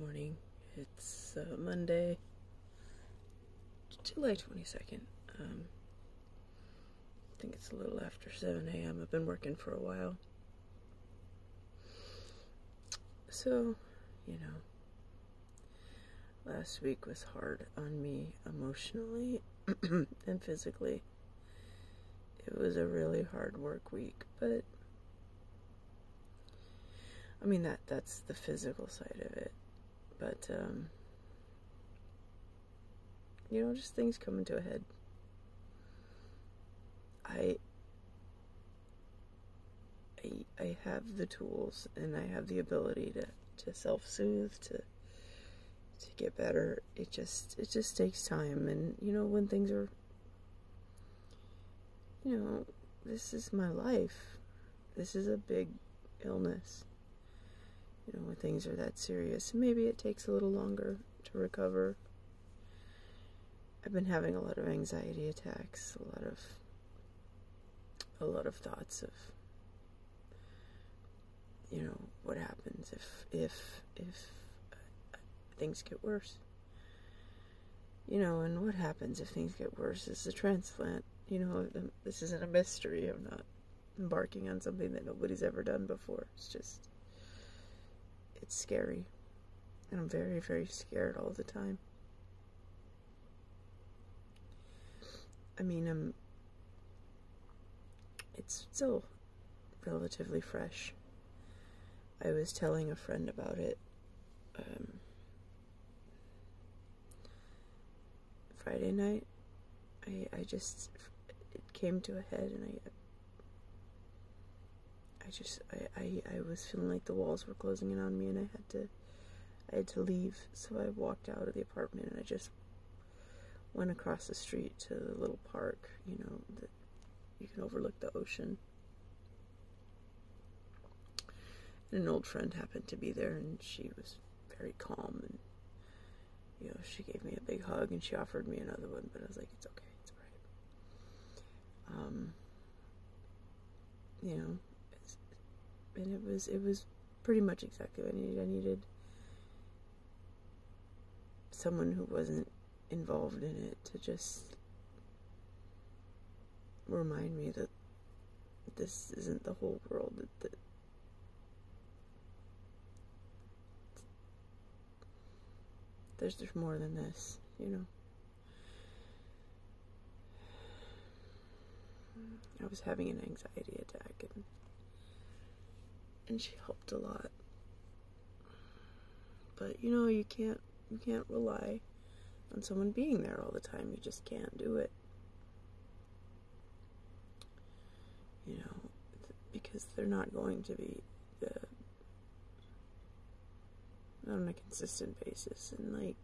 Morning. It's Monday, July 22nd. I think it's a little after 7 a.m. I've been working for a while. So, last week was hard on me emotionally and physically. It was a really hard work week, but I mean that's the physical side of it. But just things coming to a head. I have the tools and I have the ability to self-soothe, to get better. It just takes time, and when things are this is my life. This is a big illness. When things are that serious, maybe it takes a little longer to recover. I've been having a lot of anxiety attacks, a lot of thoughts of, what happens if things get worse. And what happens if things get worse is a transplant. This isn't a mystery. I'm not embarking on something that nobody's ever done before. It's scary. And I'm very, very scared all the time. I mean, it's still relatively fresh. I was telling a friend about it Friday night. It came to a head, and I was feeling like the walls were closing in on me, and I had to leave. So I walked out of the apartment, and I just went across the street to the little park, that you can overlook the ocean. And an old friend happened to be there, and she was very calm, and she gave me a big hug, and she offered me another one, but I was like, it's okay, it's all right. And it was pretty much exactly what I needed. I needed someone who wasn't involved in it to just remind me that this isn't the whole world, that there's more than this, I was having an anxiety attack, and she helped a lot. But you can't rely on someone being there all the time. You just can't do it. Because they're not going to be on a consistent basis, and I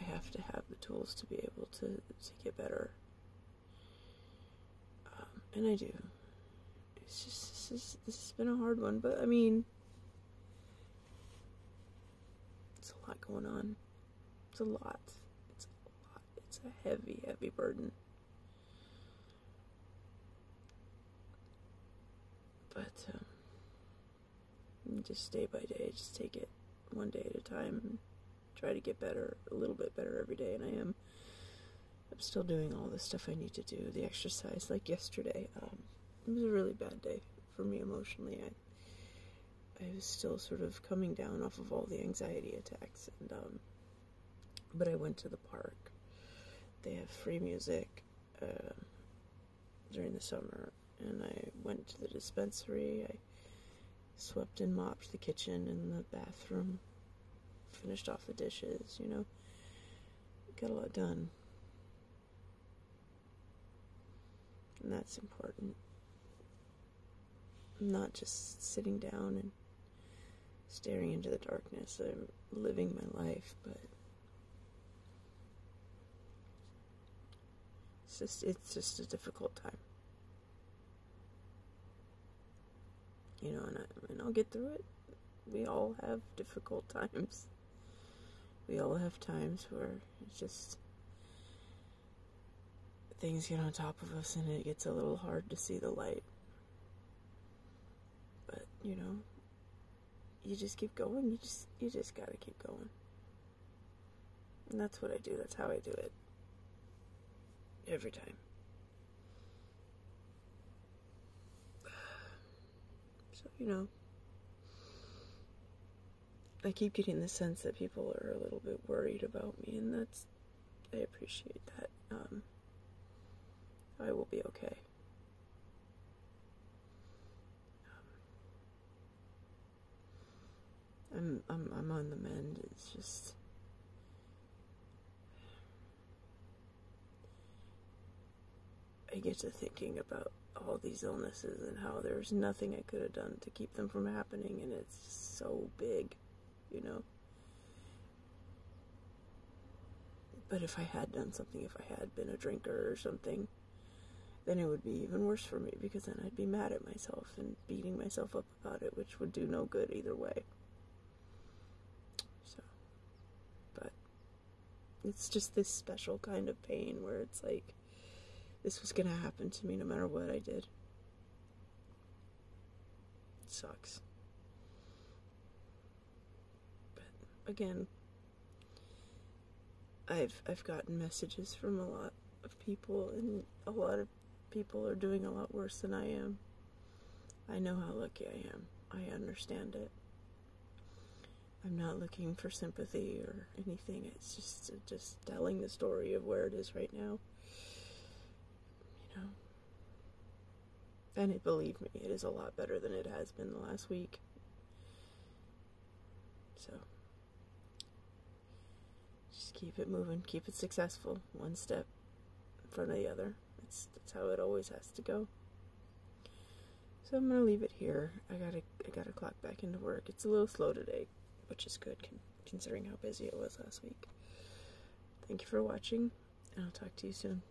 have to have the tools to be able to get better, and I do. It's just this has been a hard one, but I mean, it's a lot going on. It's a lot. It's a heavy, heavy burden. But just day by day, just take it one day at a time, and try to get better, a little bit better every day, and I'm still doing all the stuff I need to do, the exercise. Like yesterday, it was a really bad day for me emotionally. I was still sort of coming down off of all the anxiety attacks, and but I went to the park. They have free music during the summer, and I went to the dispensary. I swept and mopped the kitchen and the bathroom, finished off the dishes, got a lot done. And that's important. I'm not just sitting down and staring into the darkness. I'm living my life, but it's just a difficult time. And I'll get through it. We all have difficult times. We all have times where it's just things get on top of us and it gets a little hard to see the light. But, you just keep going. You just gotta keep going. And that's what I do. That's how I do it. Every time. So, you know, I keep getting the sense that people are a little bit worried about me, and I appreciate that. I will be okay. I'm on the mend. It's just I get to thinking about all these illnesses and how there's nothing I could have done to keep them from happening, and it's so big, you know. But if I had done something, if I had been a drinker or something, then it would be even worse for me, because then I'd be mad at myself and beating myself up about it, which would do no good either way. So, but it's just this special kind of pain where it's like, this was gonna happen to me no matter what I did. It sucks. But again, I've gotten messages from a lot of people, and a lot of people are doing a lot worse than I am. I know how lucky I am. I understand it. I'm not looking for sympathy or anything. It's just telling the story of where it is right now. You know. And believe me, it is a lot better than it has been the last week. So, just keep it moving, keep it successful, one step in front of the other. That's how it always has to go. So I'm gonna leave it here. I gotta clock back into work. It's a little slow today, which is good considering how busy it was last week. Thank you for watching, and I'll talk to you soon.